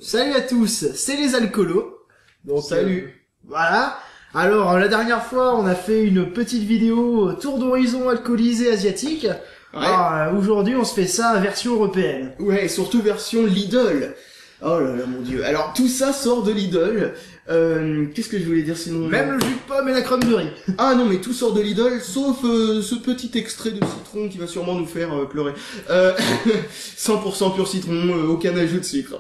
Salut à tous, c'est les alcoolos. Donc salut. Voilà. Alors la dernière fois, on a fait une petite vidéo tour d'horizon alcoolisé asiatique. Ouais. Alors aujourd'hui, on se fait ça version européenne. Ouais, et surtout version Lidl. Oh là là, mon dieu. Alors tout ça sort de Lidl. Qu'est-ce que je voulais dire sinon? Même le jus de pomme et la crème de riz. Ah non, mais tout sort de Lidl, sauf ce petit extrait de citron qui va sûrement nous faire pleurer. 100% pur citron, aucun ajout de sucre.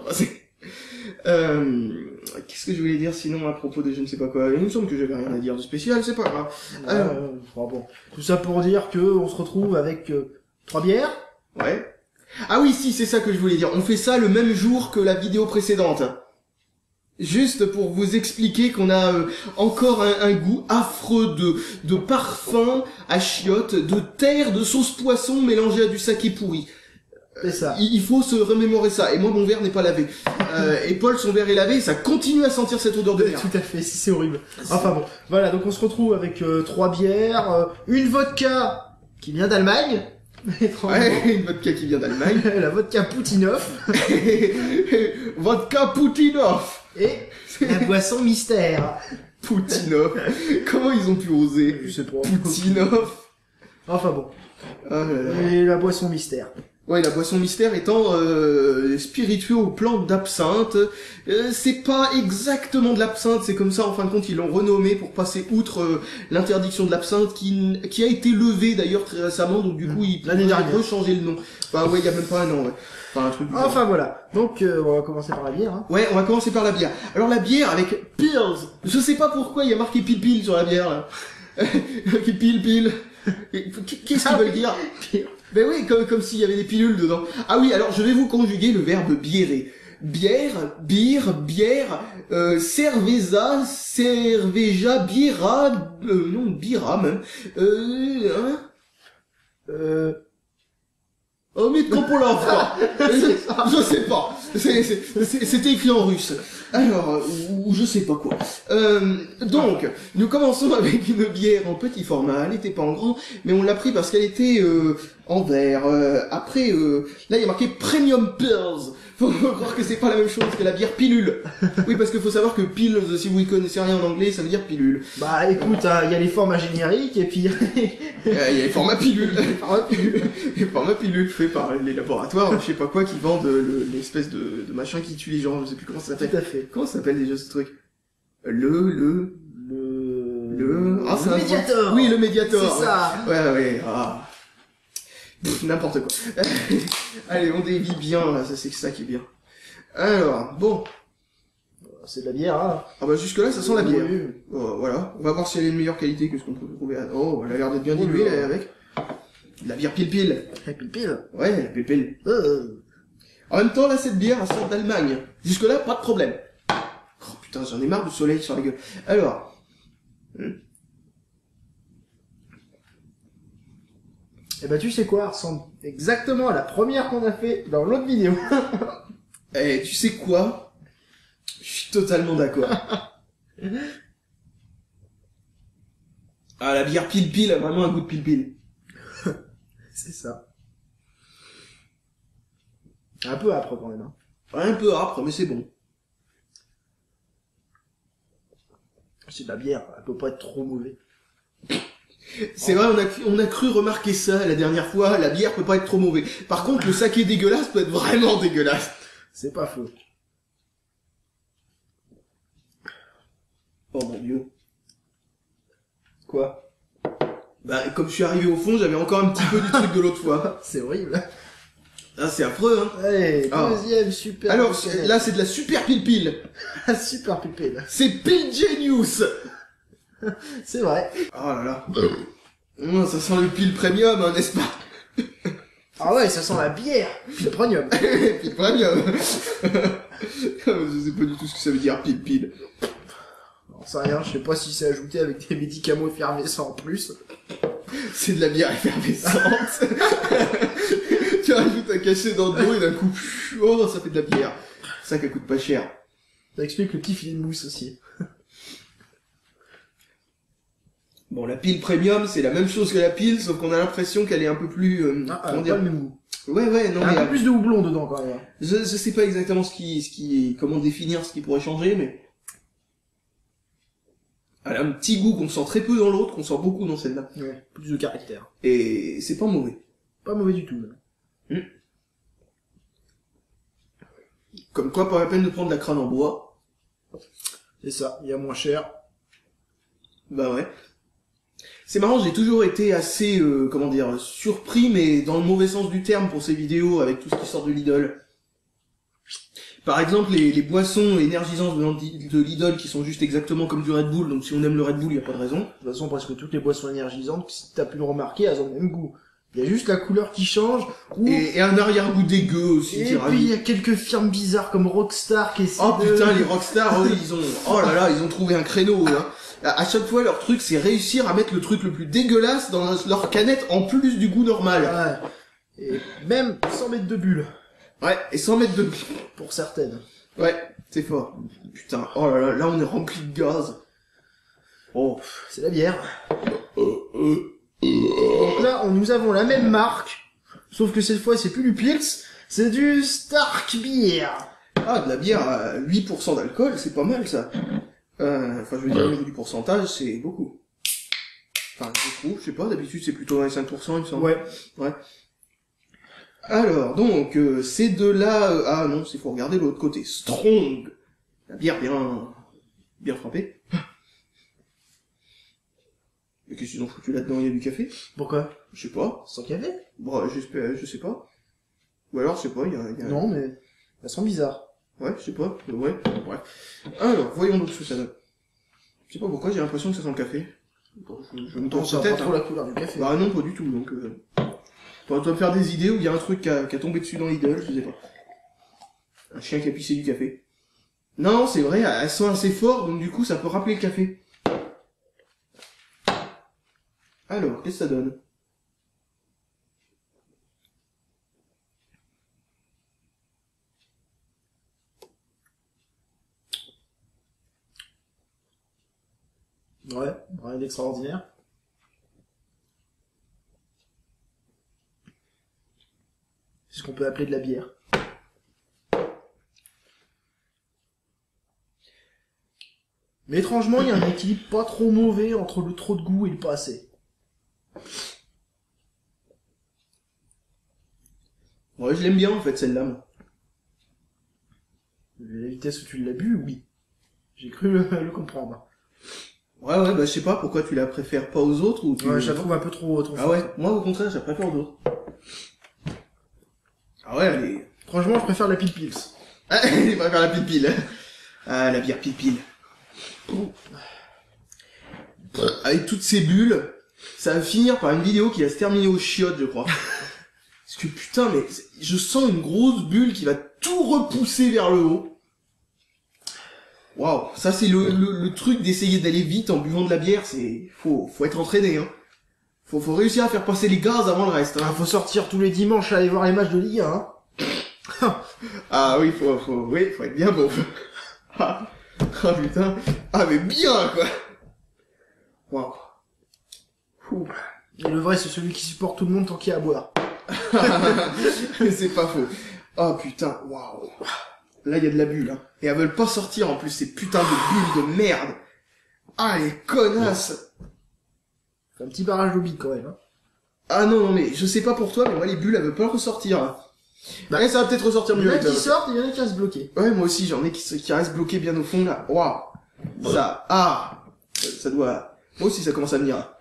Qu'est-ce que je voulais dire sinon à propos de je ne sais pas quoi? Il me semble que j'avais rien à dire de spécial, c'est pas grave. Bon. Tout ça pour dire que on se retrouve avec 3 bières. Ouais. Ah oui, si, c'est ça que je voulais dire. On fait ça le même jour que la vidéo précédente. Juste pour vous expliquer qu'on a encore un goût affreux de parfum à chiottes, de terre, de sauce poisson mélangée à du saké pourri. C'est ça. Il faut se remémorer ça. Et moi, mon verre n'est pas lavé. Et Paul, son verre est lavé, et ça continue à sentir cette odeur de merde. Tout à fait, si c'est horrible. Enfin bon, voilà, donc on se retrouve avec 3 bières, une vodka qui vient d'Allemagne. Ouais, une vodka qui vient d'Allemagne. La vodka Poutinov. Vodka Poutinov. Et la boisson mystère. Poutinov. Comment ils ont pu oser? Je sais pas. Poutinov. Enfin bon. Oh là là. Et la boisson mystère. Ouais, la boisson mystère étant spiritueux aux plantes d'absinthe. C'est pas exactement de l'absinthe, c'est comme ça, en fin de compte, ils l'ont renommé pour passer outre l'interdiction de l'absinthe qui a été levée d'ailleurs très récemment, donc du coup, ils pourraient rechanger le nom. Enfin, ouais, il y a même pas un an, ouais. Enfin, un truc du enfin voilà. Donc, on va commencer par la bière, hein. Ouais, on va commencer par la bière. Alors, la bière avec Pills. Je sais pas pourquoi il y a marqué pile sur la bière, là. Marqué pile. Qu'est-ce qu'ils veulent dire? Ben oui, comme s'il y avait des pilules dedans. Ah oui, alors je vais vous conjuguer le verbe biérer. Bière, bière, cerveza, cerveja, biera, non, bira même. Oh, mais Kopolov, quoi. Je sais pas. C'était écrit en russe. Alors, ou je sais pas quoi. Donc, nous commençons avec une bière en petit format. Elle était pas en grand, mais on l'a pris parce qu'elle était en verre. Après, là, il y a marqué Premium Pills. Faut croire que c'est pas la même chose que la bière pilule. Oui, parce qu'il faut savoir que pills, si vous y connaissez rien en anglais, ça veut dire pilule. Bah écoute, il y a les formats génériques et puis il y a les formats pilules. Les formats pilules faits par les laboratoires, je sais pas quoi, qui vendent l'espèce de machin qui tue les gens, je sais plus comment ça s'appelle. Tout à fait. Comment ça s'appelle déjà ce truc? Ah, c'est le Mediator. Oui, le Mediator. C'est ça. Ouais. Ah. N'importe quoi. Allez, on dévie bien, là, ça c'est ça qui est bien. Alors, bon. C'est de la bière, hein. Ah bah jusque là, ça sent la bière. Oui. Voilà. On va voir si elle est de meilleure qualité que ce qu'on peut trouver. Oh, elle a l'air d'être bien diluée, là, avec. De la bière pile. Pile. Ouais, la pile. En même temps, là, cette bière, elle sort d'Allemagne. Jusque là, pas de problème. Oh putain, j'en ai marre du soleil sur la gueule. Alors. Eh ben tu sais quoi, elle ressemble exactement à la première qu'on a fait dans l'autre vidéo. Eh, tu sais quoi? Je suis totalement d'accord. Ah, la bière pile a vraiment un goût de pile. C'est ça. Un peu âpre quand même, hein. Un peu âpre, mais c'est bon. C'est de la bière, elle peut pas être trop mauvaise. C'est vrai, on a cru remarquer ça la dernière fois, la bière peut pas être trop mauvaise. Par contre, le saké dégueulasse peut être vraiment dégueulasse. C'est pas faux. Oh mon dieu. Quoi? Bah, comme je suis arrivé au fond, j'avais encore un petit peu du truc de l'autre fois. C'est horrible. Ah, c'est affreux, hein. Allez, deuxième super. Alors, là, c'est de la super pile. Super pipelle. C'est Pile Genius. C'est vrai. Oh là là. Ça sent le pile premium, hein, n'est-ce pas? Ah ouais, ça sent la bière. Pile premium. Pile premium. Je sais pas du tout ce que ça veut dire, pile. Non, c'est rien, je sais pas si c'est ajouté avec des médicaments effervescents en plus. C'est de la bière effervescente. Tu rajoutes un cachet dans de l'eau et d'un coup, oh, ça fait de la bière. Ça qu'elle coûte pas cher. Ça explique le petit filet de mousse aussi. Bon, la pile premium, c'est la même chose que la pile, sauf qu'on a l'impression qu'elle est un peu plus... comment dire, pas le même goût. Ouais, non, Il y a mais... un peu plus de houblon dedans, quand même. Je sais pas exactement comment définir ce qui pourrait changer, mais... Elle a un petit goût qu'on sent très peu dans l'autre, qu'on sent beaucoup dans celle-là. Ouais, plus de caractère. Et c'est pas mauvais. Pas mauvais du tout, même. Comme quoi, pas la peine de prendre la crâne en bois. C'est ça, il y a moins cher. Bah ouais. C'est marrant, j'ai toujours été assez, surpris, mais dans le mauvais sens du terme pour ces vidéos avec tout ce qui sort de Lidl. Par exemple, les boissons énergisantes de Lidl qui sont juste exactement comme du Red Bull, donc si on aime le Red Bull, il y a pas de raison. De toute façon, presque toutes les boissons énergisantes, si t'as pu le remarquer, elles ont le même goût. Il y a juste la couleur qui change. Et un arrière-goût dégueu aussi. Et puis il y a quelques firmes bizarres comme Rockstar qui essaient putain, les Rockstar, eux, ils ont trouvé un créneau, hein. À chaque fois, leur truc, c'est réussir à mettre le truc le plus dégueulasse dans leur canette en plus du goût normal. Ouais. Et même sans mettre de bulles. Ouais, et sans mettre de... Pour certaines. Ouais, c'est fort. Putain, oh là on est rempli de gaz. Oh, c'est la bière. Donc là, nous avons la même marque, sauf que cette fois, c'est plus du Pils, c'est du Stark Beer. Ah, de la bière à 8% d'alcool, c'est pas mal, ça. Enfin, je veux dire, au niveau du pourcentage, c'est beaucoup. Enfin, je trouve, je sais pas, d'habitude, c'est plutôt dans les 5%, il me semble. Ouais. Alors, donc, ces deux-là... ah non, c'est faut regarder l'autre côté. Strong. La bière bien frappée. Mais qu'est-ce qu'ils ont foutu là-dedans? Il y a du café? Pourquoi? Je sais pas. Sans café? Bon, je sais pas. Ou alors, je sais pas, il y a... Non, mais... elles sont bizarres. Ouais, je sais pas. Ouais, bref. Alors, voyons donc ce que ça donne. Je sais pas pourquoi, j'ai l'impression que ça sent le café. Bon, je me trompe peut-être. Pas trop la couleur du café. Bah non, pas du tout, donc... Toi me faire des idées où il y a un truc qui a tombé dessus dans Lidl, je sais pas. Un chien qui a pissé du café. Non, c'est vrai, elles sont assez fortes, donc du coup, ça peut rappeler le café. Alors, qu'est-ce que ça donne? Ouais, rien d'extraordinaire. C'est ce qu'on peut appeler de la bière. Mais étrangement, il y a un équilibre pas trop mauvais entre le trop de goût et le pas assez. Ouais, je l'aime bien en fait celle-là. Moi. La vitesse où tu l'as bu, oui. J'ai cru le comprendre. Ouais, bah je sais pas pourquoi tu la préfères pas aux autres ou tu... Ouais, je la trouve un peu trop... Ah ouais, moi au contraire, je la préfère aux autres. Ah ouais, elle est... Franchement, je préfère la Pil Pils. Ah, je préfère la Pil-Pil. Ah, la bière Pil-Pil. Avec toutes ces bulles, ça va finir par une vidéo qui va se terminer aux chiottes, je crois. Parce que putain, mais je sens une grosse bulle qui va tout repousser vers le haut. Waouh, ça c'est le truc d'essayer d'aller vite en buvant de la bière, c'est... Faut être entraîné, hein. Faut réussir à faire passer les gaz avant le reste, hein. Faut sortir tous les dimanches aller voir les matchs de Ligue 1, hein. Ah oui, faut être bien bon. Ah putain. Ah mais bien, quoi. Waouh. Et le vrai, c'est celui qui supporte tout le monde tant qu'il y a à boire. C'est pas faux. Oh putain, waouh. Là, il y a de la bulle, hein. Et elles veulent pas sortir, en plus, ces putains de bulles de merde. Ah, les connasses. C'est un petit barrage d'eau quand même, hein. Ah non, mais je sais pas pour toi, mais moi, les bulles, elles veulent pas ressortir, hein. Bah, ça va peut-être ressortir mieux. Il y en a qui sortent et il y en a qui restent bloqués. Ouais, moi aussi, j'en ai qui restent bloqués bien au fond, là. Waouh. Ça doit... Moi aussi, ça commence à venir.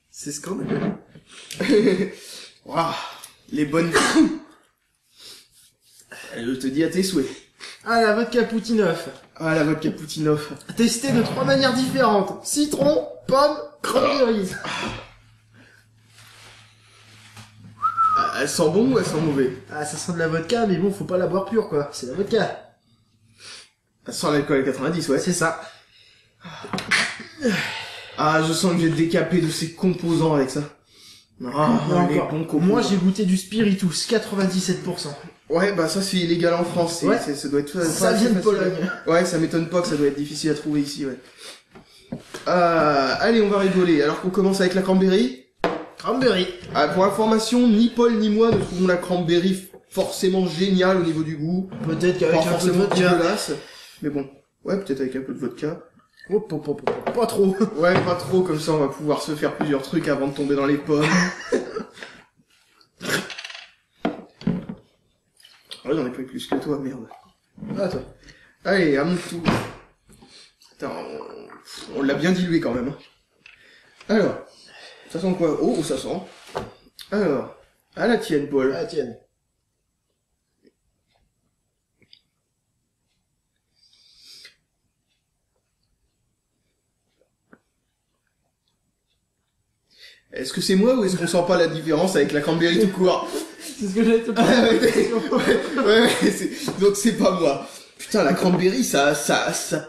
C'est scandaleux. Waouh. Les bonnes... Je te dis à tes souhaits. Ah, la vodka Poutinov. Ah, la vodka Poutinov. Testée de 3 manières différentes. Citron, pomme, cranberry. Elle sent bon ou elle sent mauvais? Ah, ça sent de la vodka, mais bon, faut pas la boire pure, quoi. C'est la vodka. Elle sent l'alcool à 90, ouais. C'est ça. Ah, je sens que j'ai décapé de ses composants avec ça. Ah, moi, j'ai goûté du spiritus, 97%. Ouais, bah ça c'est illégal en France. Ça doit être... Ça vient de Pologne. Ouais, ça m'étonne pas que ça doit être difficile à trouver ici, ouais. Allez, on va rigoler. Alors qu'on commence avec la cranberry. Cranberry. Pour information, ni Paul ni moi ne trouvons la cranberry forcément géniale au niveau du goût. Peut-être qu'avec Pas un peu de forcément vodka. dégueulasse. Mais bon, ouais, peut-être avec un peu de vodka. Pas trop. Ouais, pas trop, comme ça on va pouvoir se faire plusieurs trucs avant de tomber dans les pommes. Ouais, j'en ai pris plus que toi, merde. Attends. Allez, à mon tour. Attends, on l'a bien dilué quand même. Hein. Alors, ça sent quoi? Oh, ça sent. Alors, à la tienne, Paul. Ah, tienne. Est-ce que c'est moi ou est-ce qu'on sent pas la différence avec la cranberry tout court? C'est ce que j'allais te Donc c'est pas moi. Putain, la cranberry, ça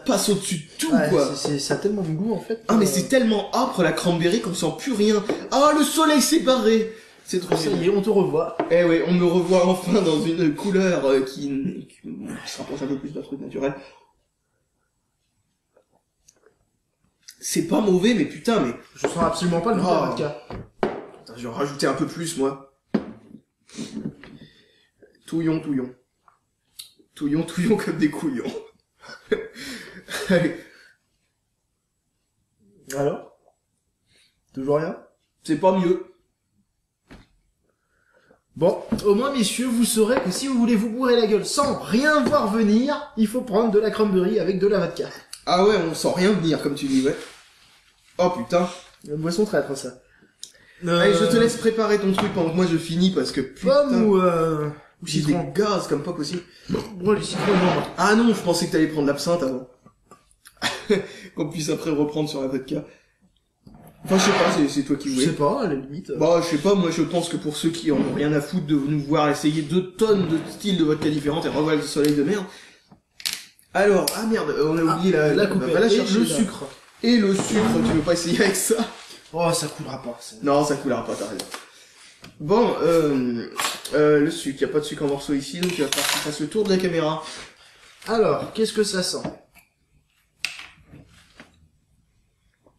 passe au-dessus de tout, quoi. Ça a tellement de goût, en fait. Ah, mais c'est tellement âpre, la cranberry, qu'on sent plus rien. Ah, le soleil s'est barré. C'est trop Ça y est, on te revoit. Eh ouais, on me revoit enfin dans une couleur qui se rapproche un peu plus d'un truc naturel. C'est pas mauvais, mais putain, mais... Je sens absolument pas le goût de la vodka. Attends, je vais en rajouter un peu plus, moi. Touillon comme des couillons. Allez. Alors? Toujours rien? C'est pas mieux. Bon, au moins, messieurs, vous saurez que si vous voulez vous bourrer la gueule sans rien voir venir, il faut prendre de la cranberry avec de la vodka. Ah ouais, on sent rien venir, comme tu dis, ouais. Oh putain. Une boisson traître, ça. Allez, je te laisse préparer ton truc pendant que moi je finis, parce que putain... Pomme ou j'ai des citron? gaz comme pas possible. Moi, les citrons, non. Ah non, je pensais que t'allais prendre l'absinthe avant. Qu'on puisse après reprendre sur la vodka. Enfin, je sais pas, c'est toi qui Je voulais. sais pas, à la limite. Bah, je sais pas, moi je pense que pour ceux qui en ont rien à foutre de nous voir essayer 2 tonnes de styles de vodka différentes et revoir le soleil de merde. Alors, ah merde, on a oublié la coupelle. va la Et chercher le là. sucre. Et le sucre, tu veux pas essayer avec ça? Oh, ça coulera pas. Non, ça coulera pas, t'as raison. Bon, le sucre, y a pas de sucre en morceaux ici, donc il va falloir que tu fasses le tour de la caméra. Alors, qu'est-ce que ça sent?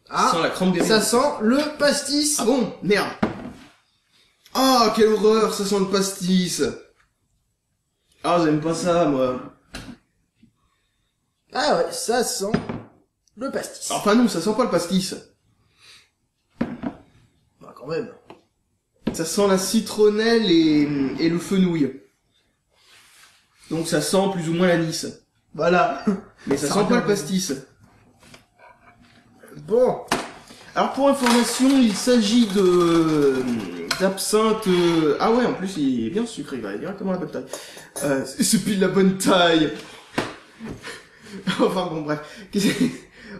Ça sent la cranberry. Ça sent le pastis. Ah bon? Merde. Ah, quelle horreur, ça sent le pastis. Ah, j'aime pas ça, moi. Ah ouais, ça sent le pastis. Enfin non, ça sent pas le pastis. Bah, quand même. Ça sent la citronnelle et le fenouil. Donc ça sent plus ou moins l'anis. Voilà. Mais ça Ça sent pas revient. le pastis. Bon. Alors pour information, il s'agit d'absinthe... Ah ouais, en plus il est bien sucré, il va directement à la bonne taille. C'est pile la bonne taille. Enfin bon, bref.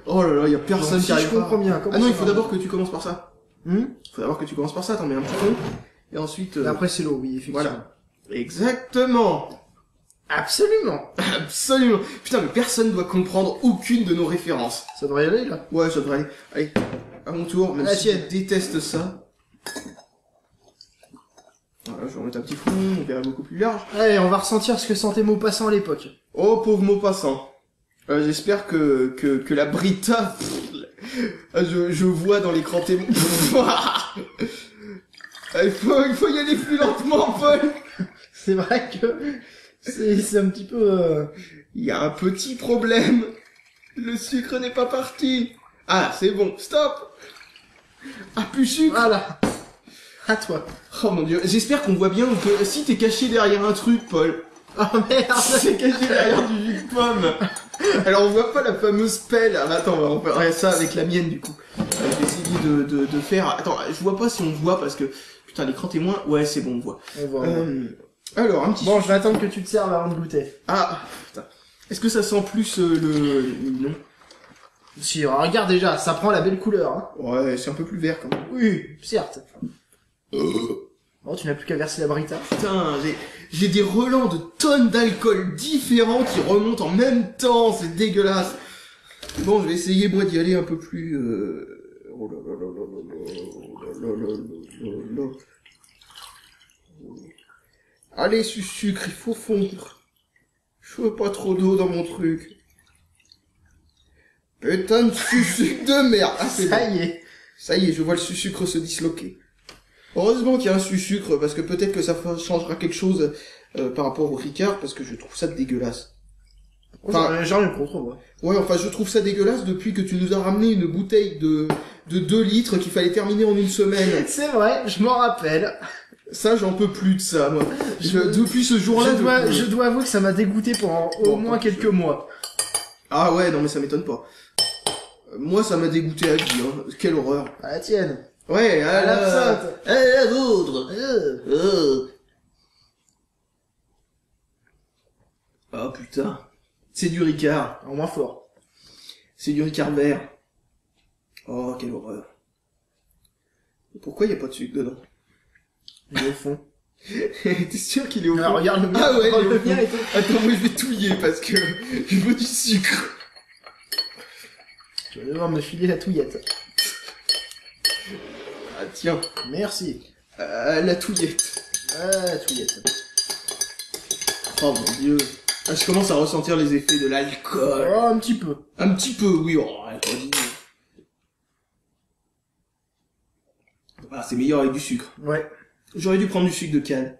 Oh là là, il y a personne Donc, qui si arrive je comprends bien. Ah non, il faut d'abord que tu commences par ça. Hmm. Faut d'abord que tu commences par ça, t'en mets un petit peu. Et ensuite... Et après, c'est l'eau, oui, effectivement. voilà. Exactement. Absolument. Absolument. Putain, mais personne doit comprendre aucune de nos références. Ça devrait y aller, là. Ouais, ça devrait aller. Allez, à mon tour, même La si je tienne. déteste ça. Voilà, je vais remettre un petit fond, on verra beaucoup plus large. Allez, on va ressentir ce que sentait Maupassant à l'époque. Oh, pauvre Maupassant. J'espère que la Brita... je vois dans l'écran témoin... il faut y aller plus lentement, Paul. C'est vrai que c'est un petit peu... Il y a un petit problème. Le sucre n'est pas parti. Ah, c'est bon, stop. Ah, plus sucre. Voilà. À toi. Oh mon dieu, j'espère qu'on voit bien que si t'es caché derrière un truc, Paul. Oh merde. C'est caché derrière du jus de pomme. Alors on voit pas la fameuse pelle. Ah, attends, on va faire ça avec la mienne du coup. Je vais essayer de faire... Attends, je vois pas si on voit parce que... Putain, l'écran témoin... Ouais, c'est bon, on voit. On voit. Alors, un petit... Bon, je vais attendre que tu te serves avant de goûter. Ah, putain. Est-ce que ça sent plus le... Non. Si, regarde déjà, ça prend la belle couleur. Hein. Ouais, c'est un peu plus vert quand même. Oui, certes. Bon, tu n'as plus qu'à verser la Brita. Putain, j'ai des relents de tonnes d'alcool différents qui remontent en même temps, c'est dégueulasse. Bon, je vais essayer moi d'y aller un peu plus... Oh là là là là là là là là là là. Allez, sucre, il faut fondre. Je veux pas trop d'eau dans mon truc. Putain de sucre de merde. Ah, c'est Ça bon. y est. Ça y est, je vois le sucre se disloquer. Heureusement qu'il y a un sucre, parce que peut-être que ça changera quelque chose par rapport au Ricard, parce que je trouve ça dégueulasse. Enfin, J'ai rien contre moi. ouais, enfin, je trouve ça dégueulasse depuis que tu nous as ramené une bouteille de 2 litres qu'il fallait terminer en une semaine. C'est vrai, je m'en rappelle. Ça, j'en peux plus de ça, moi. Depuis ce jour-là... Je dois avouer que ça m'a dégoûté pendant au moins quelques mois. Ah ouais, non mais ça m'étonne pas. Moi, ça m'a dégoûté à vie, hein. Quelle horreur. À la tienne. Ouais, à l'absinthe. la vôtre. Oh putain. C'est du Ricard. En moins fort. C'est du Ricard vert. Oh, quelle horreur. Pourquoi il y a pas de sucre dedans? Il est au fond. T'es sûr qu'il est au fond? Alors, regarde le mien. Ah ouais, Oh, il est le au mien fond. est au Attends, moi je vais touiller parce que je veux du sucre. Tu vas devoir me filer la touillette. Ah tiens, Merci. la touillette. La touillette. Oh mon dieu. Ah, je commence à ressentir les effets de l'alcool. Oh, un petit peu. Un petit peu, oui. Oh, vas-y. Ah, c'est meilleur avec du sucre. Ouais. J'aurais dû prendre du sucre de canne.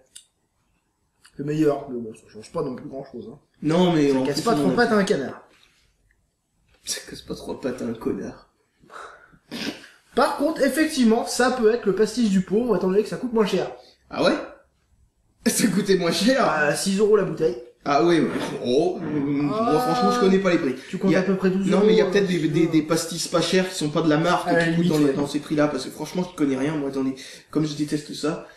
Le meilleur. Mais bon, ça change pas non plus grand chose. Hein. Non, mais... Ça en casse plus, pas on trop a- pattes à un canard. Ça casse pas trop pattes à un connard. Par contre, effectivement, ça peut être le pastis du pauvre, étant donné que ça coûte moins cher. Ah ouais? Ça coûtait moins cher. 6 € la bouteille. Ah ouais, ouais. Oh, moi franchement je connais pas les prix. Tu comptes Il y a- à peu près 12 Non mais il y a euros, peut-être des pastis pas chers qui sont pas de la marque À la qui coûtent limite, dans, ouais. dans ces prix-là, parce que franchement je connais rien, moi attendez, comme je déteste ça.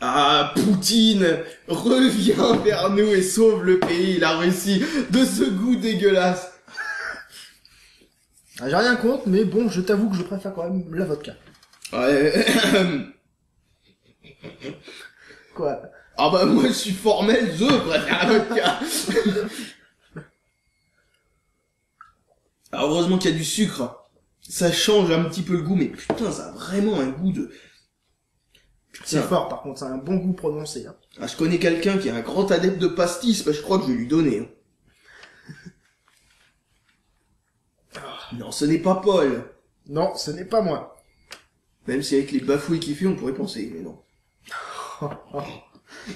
Ah, Poutine revient vers nous et sauve le pays, la Russie, de ce goût dégueulasse. J'ai rien contre, mais bon, je t'avoue que je préfère quand même la vodka. Ouais. Quoi? Ah bah moi je suis formel, je préfère la vodka. Alors heureusement qu'il y a du sucre. Ça change un petit peu le goût, mais putain, ça a vraiment un goût de... C'est Putain. fort, par contre, c'est un bon goût prononcé. Hein. Ah, je connais quelqu'un qui est un grand adepte de pastis, bah je crois que je vais lui donner. Hein. Non, ce n'est pas Paul. Non, ce n'est pas moi. Même si avec les bafouilles qu'il fait, on pourrait penser, mais non.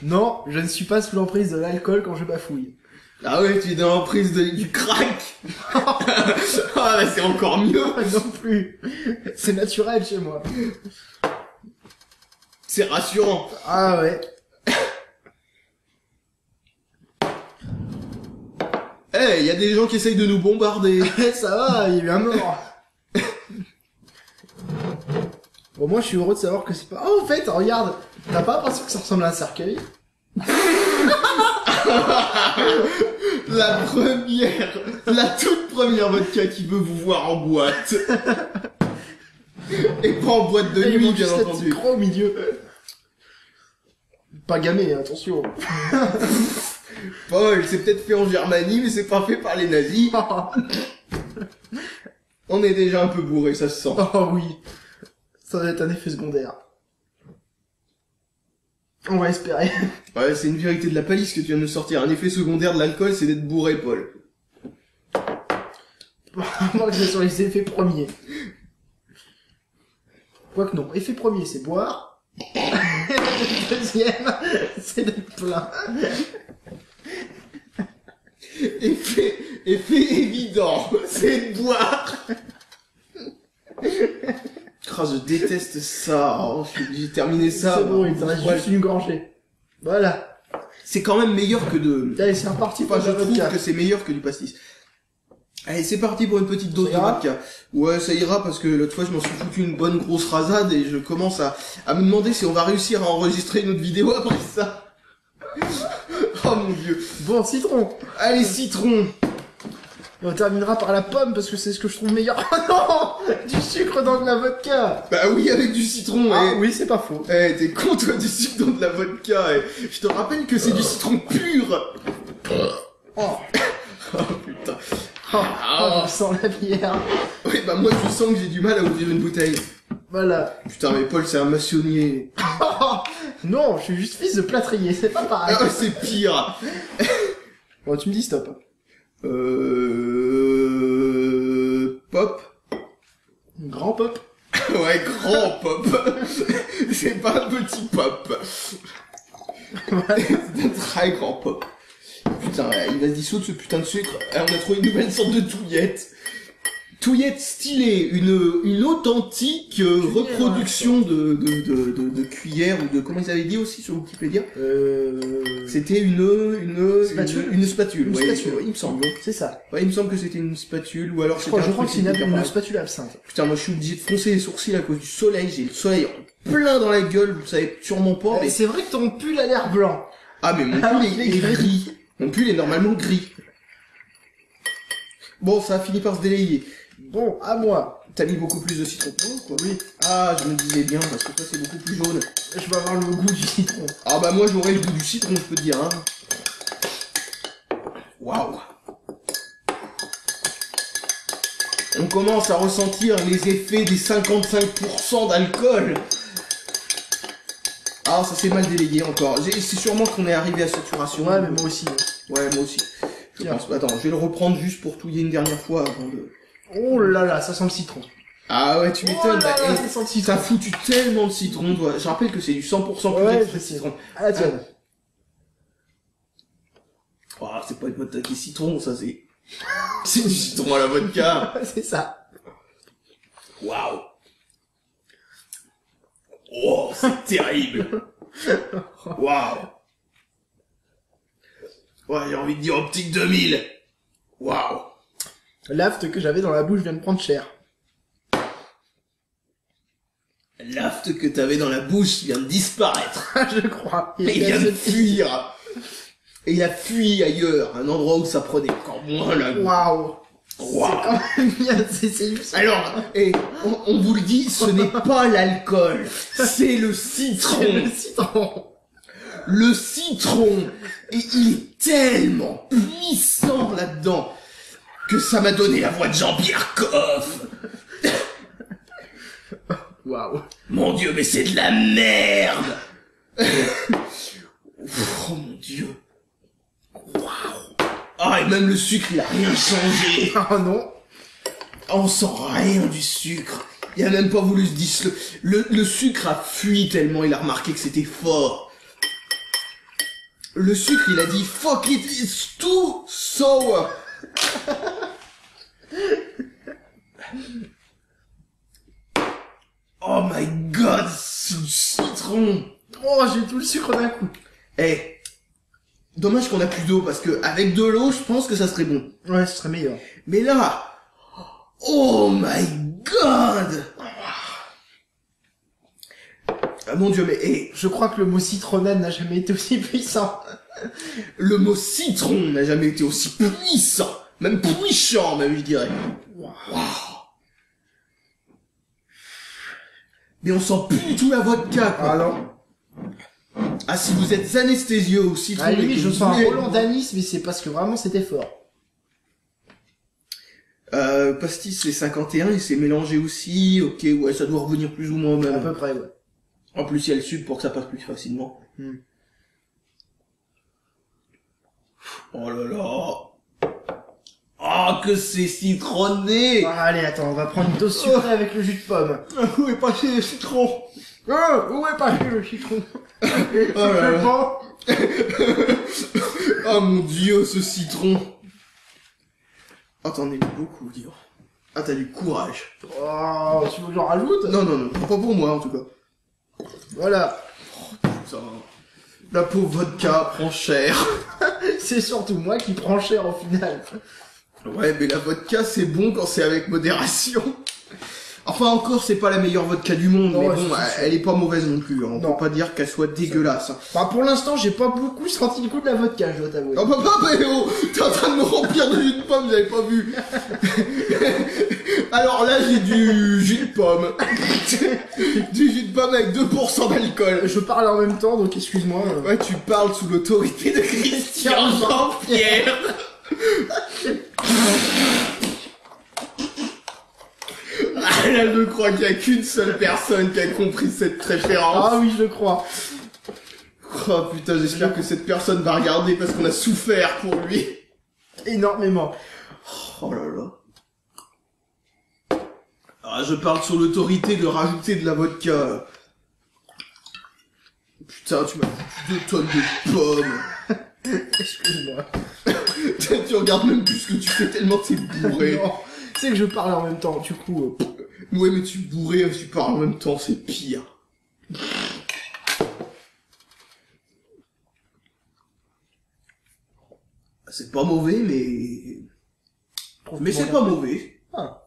Non, je ne suis pas sous l'emprise de l'alcool quand je bafouille. Ah ouais, tu es dans l'emprise du crack. Ah bah c'est encore mieux. Non plus. C'est naturel chez moi. C'est rassurant. Ah ouais. Eh, il y a des gens qui essayent de nous bombarder. Ça va, il y a eu un mort. Bon, moi, je suis heureux de savoir que c'est pas... Oh, en fait, regarde, t'as pas l'impression que ça ressemble à un cercueil? La toute première vodka qui veut vous voir en boîte. Et pas en boîte de Et il nuit, manque bien juste la entendu. petite croix au milieu. Pas gammé, attention. Paul, c'est peut-être fait en Germanie, mais c'est pas fait par les nazis. On est déjà un peu bourré, ça se sent. Oh oui. Ça va être un effet secondaire. On va espérer. Ouais, c'est une vérité de la palisse que tu viens de sortir. Un effet secondaire de l'alcool, c'est d'être bourré, Paul. Moi, que c'est sur les effets premiers. Quoique non, effet premier, c'est boire. Deuxième, c'est d'être plein. Effet évident, c'est de boire. Oh, je déteste ça. Oh, je suis obligé de terminer ça. C'est bon, il te reste Ouais. juste une gorgée. Voilà. C'est quand même meilleur que de... Allez, c'est reparti pour Enfin, je la trouve vodka. que c'est meilleur que du pastis. Allez, c'est parti pour une petite dose Ça de ira vodka. Ouais, ça ira parce que l'autre fois, je m'en suis foutu une bonne grosse rasade et je commence à me demander si on va réussir à enregistrer une autre vidéo après ça. Oh mon dieu. Bon, citron. Allez, citron. Et on terminera par la pomme parce que c'est ce que je trouve meilleur. Oh non! Du sucre dans de la vodka. Bah oui, avec du citron. Ah eh. oui, c'est pas faux. Eh, t'es con, toi, du sucre dans de la vodka. Eh. Je te rappelle que c'est du citron pur. Oh, Oh putain. je sens la bière. Ouais, bah moi, je sens que j'ai du mal à ouvrir une bouteille. Voilà. Putain, mais Paul, c'est un maçonnier. Non, je suis juste fils de plâtrier, c'est pas pareil. Ah, c'est pire. Bon, tu me dis stop. pop. Grand pop. Ouais, grand pop. C'est pas un petit pop. C'est un très grand pop. Putain, il va se dissoudre ce putain de sucre. Alors, on a trouvé une nouvelle sorte de touillette. Touillette stylée, une authentique reproduction de cuillère ou de, comment ils avaient dit aussi sur Wikipédia? C'était une spatule. Une spatule, Une ouais, spatule. ouais, il me semble. C'est ça. Ouais, il me semble que c'était une spatule, ou alors Je c'était crois que c'est hyper une pareil. spatule absinthe. Putain, moi je suis obligé de froncer les sourcils à cause du soleil, j'ai le soleil en plein dans la gueule, vous savez sûrement pas, mais... C'est vrai que ton pull a l'air blanc. Ah, mais mon pull est gris. Mon pull est normalement gris. Bon, ça a fini par se délayer. Bon, à moi. T'as mis beaucoup plus de citron que moi, quoi. Oui. Ah, je me disais bien, parce que toi c'est beaucoup plus jaune. Je vais avoir le goût du citron. Ah bah moi j'aurais le goût du citron, je peux te dire, hein. Waouh. On commence à ressentir les effets des 55% d'alcool. Ah, ça s'est mal délayé encore. C'est sûrement qu'on est arrivé à saturation. Ouais, mais moi aussi. Ouais, moi aussi. Je Tiens. pense. Attends, je vais le reprendre juste pour touiller une dernière fois avant de... Oh là là, ça sent le citron. Ah ouais, tu Oh m'étonnes. là là, Bah, ça sent le citron. t'as foutu tellement de citron, toi. Je rappelle que c'est du 100% plus Ouais, extrait je de sais. citron. À la tienne. Oh, c'est pas une vodka qui est citron, ça c'est... C'est du citron à la vodka. C'est ça. Waouh. Oh, c'est terrible. Waouh. Ouais, j'ai envie de dire optique 2000. Waouh. L'aft que j'avais dans la bouche vient de prendre cher. L'aft que t'avais dans la bouche vient de disparaître. Je crois. Il vient de fuir. Et il a fui ailleurs, un endroit où ça prenait encore moins la goût. Waouh. Waouh. C'est quand même bien, c'est Alors, on vous le dit, ce n'est pas l'alcool, c'est le citron. le citron. Le citron, et il est tellement puissant là-dedans que ça m'a donné la voix de Jean-Pierre Coff. Waouh. Mon Dieu, mais c'est de la merde. Oh mon Dieu. Waouh. Ah, et même le sucre, il a rien changé. Oh non. On sent rien du sucre. Il a même pas voulu se disloquer. Le sucre a fui tellement il a remarqué que c'était fort. Le sucre, il a dit fuck it, it's too sour. Oh my god, c'est du citron. Oh, j'ai tout le sucre d'un coup. Eh, dommage qu'on a plus d'eau parce que avec de l'eau, je pense que ça serait bon. Ouais, ce serait meilleur. Mais là, oh my god. Ah mon dieu, mais Je crois que le mot citronnade n'a jamais été aussi puissant. le mot citron n'a jamais été aussi puissant, même puissant même je dirais. Waouh. Mais on sent plus du tout la vodka quoi. Ah non. Ah si vous êtes anesthésieux au citron, À la et limite, que je vous sens un voulez- Roland d'anis, mais c'est parce que vraiment c'était fort. Pastis c'est 51 et c'est mélangé aussi, ok ouais ça doit revenir plus ou moins au À même. peu près, ouais. En plus il y a le sucre pour que ça passe plus facilement. Hmm. Oh là là. Ah que c'est citronné. Ah, allez, attends, on va prendre une dose sucrée avec le jus de pomme. Où est passé le citron? Où est passé le citron? Oh là là. Oh mon dieu, ce citron. Oh, t'en es beaucoup, dis donc. Ah, t'as du courage. Oh, tu veux que j'en rajoute? Non, non, non, pas pour moi, en tout cas. Voilà. Putain. La pauvre vodka prend cher. C'est surtout moi qui prends cher au final. Ouais, mais la vodka, c'est bon quand c'est avec modération. Enfin, encore, c'est pas la meilleure vodka du monde, Non, mais ouais, bon, c'est sûr. elle est pas mauvaise non plus. Hein. On Non. peut pas dire qu'elle soit dégueulasse. Hein. Enfin, pour l'instant, j'ai pas beaucoup senti le goût de la vodka, je dois t'avouer. Oh papa, mais oh, t'es en train de me remplir de jus de pomme, j'avais pas vu. Alors là, j'ai du jus de pomme. Du jus de pomme avec 2% d'alcool. Je parle en même temps, donc excuse-moi. Ouais, tu parles sous l'autorité de Christian Jean-Pierre. Ah, là, je crois qu'il y a qu'une seule personne qui a compris cette référence. Ah oui, je le crois. Oh putain, j'espère que cette personne va regarder parce qu'on a souffert pour lui. Énormément. Oh là là. Ah, je parle sur l'autorité de rajouter de la vodka. Putain, tu m'as foutu 2 tonnes de pommes. Excuse-moi. Tu regardes même plus ce que tu fais tellement t'es bourré. Non, c'est que je parle en même temps, du coup... Ouais, mais tu bourré, tu parles en même temps, c'est pire. C'est pas mauvais, mais... Mais c'est pas mauvais. Ah.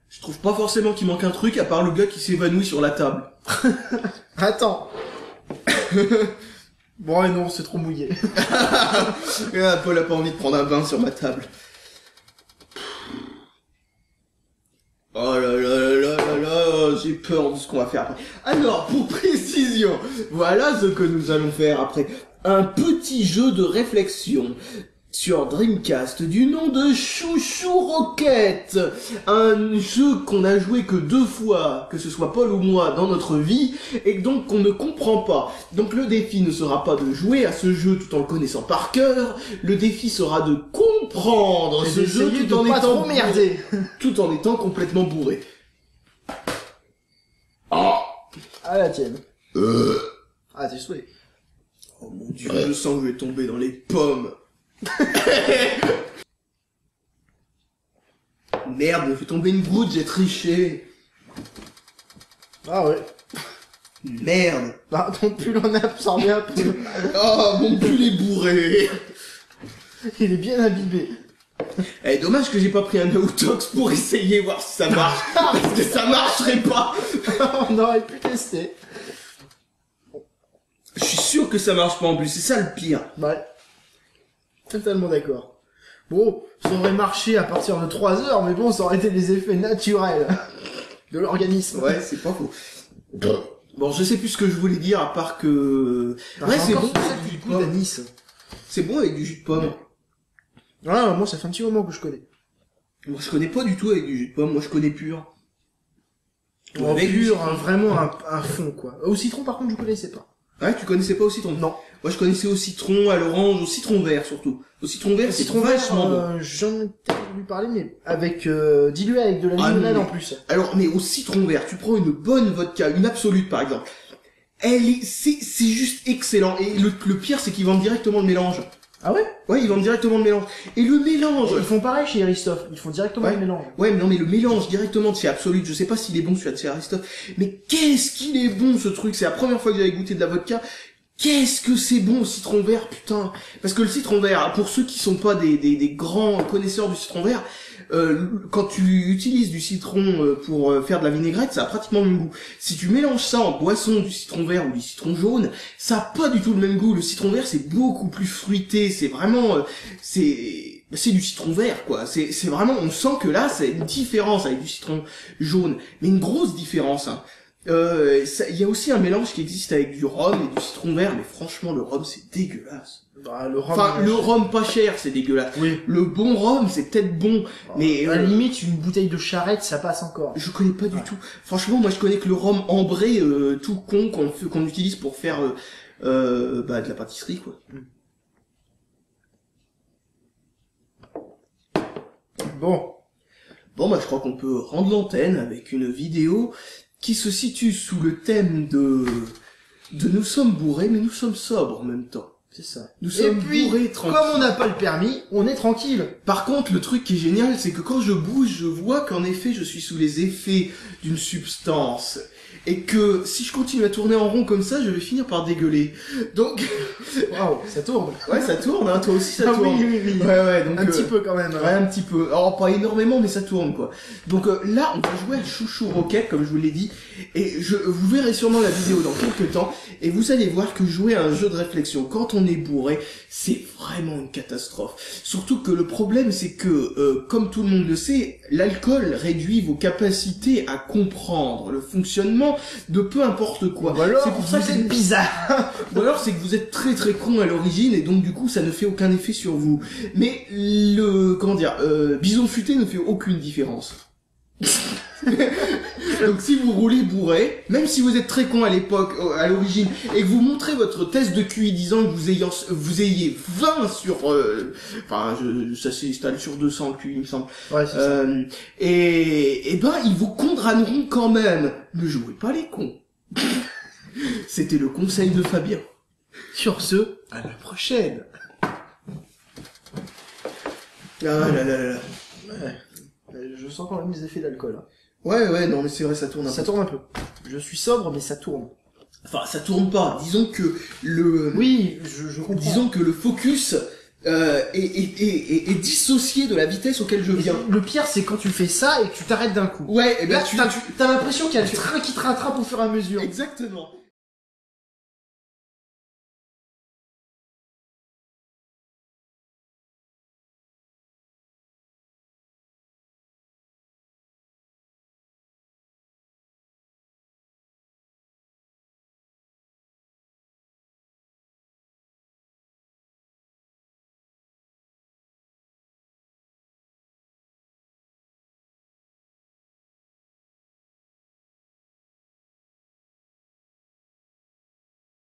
Je trouve pas forcément qu'il manque un truc, à part le gars qui s'évanouit sur la table. Attends. Bon, et non, c'est trop mouillé. Ah, Paul a pas envie de prendre un bain sur ma table. Oh là là là là là, j'ai peur de ce qu'on va faire après. Alors, pour précision, voilà ce que nous allons faire après. Un petit jeu de réflexion sur Dreamcast du nom de Chouchou Rocket. Un jeu qu'on a joué que 2 fois, que ce soit Paul ou moi, dans notre vie, et donc qu'on ne comprend pas. Donc le défi ne sera pas de jouer à ce jeu tout en le connaissant par cœur, le défi sera de comprendre ce jeu tout en pas étant trop merder. tout en étant complètement bourré. Ah, la tienne. Ah, t'es souhait. Oh mon dieu, je sens que je vais tomber dans les pommes. Merde, j'ai fait tomber une goutte, j'ai triché. Ah ouais. Merde. Bah, ton pull en a absorbé un peu. Oh, mon pull est bourré. Il est bien imbibé. Eh, dommage que j'ai pas pris un Aotox pour essayer, voir si ça marche. Parce que ça marcherait pas. On aurait pu tester. Je suis sûr que ça marche pas en plus, c'est ça le pire. Ouais. Totalement d'accord. Bon, ça aurait marché à partir de 3 heures, mais bon, ça aurait été les effets naturels de l'organisme. Ouais, c'est pas faux. Bon, je sais plus ce que je voulais dire, à part que... Ah, ouais, j'ai c'est encore bon, ça avec du du goût pomme. d'anis. C'est bon avec du jus de pomme. Ah, moi, ça fait un petit moment que je connais. Moi, je connais pas du tout avec du jus de pomme, moi je connais pur. Ou Avec du pur, citron. vraiment un fond, quoi. Au citron, par contre, je connaissais pas. Ouais, tu connaissais pas au citron? Non. Moi, je connaissais au citron, à l'orange, au citron vert surtout. Au citron vert, c'est Citron vert, vachement bon. j'en ai peut-être entendu parler, mais avec, dilué avec de la Ah, limonade mais- en plus. Alors, mais au citron vert, tu prends une bonne vodka, une absolute par exemple. C'est juste excellent. Et le pire, c'est qu'ils vendent directement le mélange. Ah ouais? Ouais, ils vendent directement le mélange. Et le mélange. Ils font pareil chez Aristoff. Ils font directement Ouais. le mélange. Ouais, mais non, mais le mélange directement de chez Absolute, je sais pas s'il est bon celui de chez Aristote, mais qu'est-ce qu'il est bon ce truc, c'est la première fois que j'avais goûté de la vodka, qu'est-ce que c'est bon au citron vert, putain. Parce que le citron vert, pour ceux qui sont pas des grands connaisseurs du citron vert, quand tu utilises du citron pour faire de la vinaigrette, ça a pratiquement le même goût. Si tu mélanges ça en boisson, du citron vert ou du citron jaune, ça a pas du tout le même goût. Le citron vert, c'est beaucoup plus fruité, c'est vraiment... c'est du citron vert, quoi. C'est vraiment... On sent que là, c'est une différence avec du citron jaune. Mais une grosse différence, hein. Il y a aussi un mélange qui existe avec du rhum et du citron vert, mais franchement, le rhum, c'est dégueulasse. Bah, le rhum. Enfin, le rhum pas cher, c'est dégueulasse. Oui. Le bon rhum, c'est peut-être bon, mais À la limite, une bouteille de charrette, ça passe encore. je connais pas du Ouais. tout. Franchement, moi, je connais que le rhum ambré, tout con, qu'on utilise pour faire de la pâtisserie, quoi. Bon. Bon, bah, je crois qu'on peut rendre l'antenne avec une vidéo qui se situe sous le thème de nous sommes bourrés, mais nous sommes sobres en même temps. C'est ça. Nous Et sommes puis, bourrés, tranquilles. comme on n'a pas le permis, on est tranquille. Par contre, le truc qui est génial, c'est que quand je bouge, je vois qu'en effet, je suis sous les effets d'une substance. Et que si je continue à tourner en rond comme ça, je vais finir par dégueuler. Donc, Waouh, ça tourne. ouais, ça tourne, hein, toi aussi ça Ah tourne. oui, oui, oui. Ouais, donc... Un petit peu quand même. Ouais, un petit peu. Alors, pas énormément, mais ça tourne, quoi. Donc là, on va jouer à Chouchou Rocket, comme je vous l'ai dit. Et vous verrez sûrement la vidéo dans quelques temps. Et vous allez voir que jouer à un jeu de réflexion, quand on est bourré, c'est vraiment une catastrophe. Surtout que le problème, c'est que, comme tout le monde le sait, l'alcool réduit vos capacités à comprendre le fonctionnement de peu importe quoi. Ou alors, c'est pour ça vous que êtes bizarre. ou alors c'est que vous êtes très très con à l'origine et donc du coup ça ne fait aucun effet sur vous. Mais Donc si vous roulez bourré, même si vous êtes très con à l'époque, à l'origine, et que vous montrez votre test de QI disant que vous ayez 20 sur, ça s'installe sur 200 le QI, il me semble. Ouais, c'est ça. Et ben, ils vous condamneront quand même. Ne jouez pas les cons. C'était le conseil de Fabien. Sur ce, à la prochaine. Ah là là là là. Je sens quand même les effets d'alcool. Hein. Ouais, non mais c'est vrai, ça tourne un peu. Ça tourne un peu. Je suis sobre, mais ça tourne. Enfin, ça tourne pas. Disons que Oui, je comprends. disons que le focus est dissocié de la vitesse auquel je viens. Le pire, c'est quand tu fais ça et que tu t'arrêtes d'un coup. Ouais, et ben Là, t'as l'impression qu'il y a le train qui te rattrape au fur et à mesure. Exactement.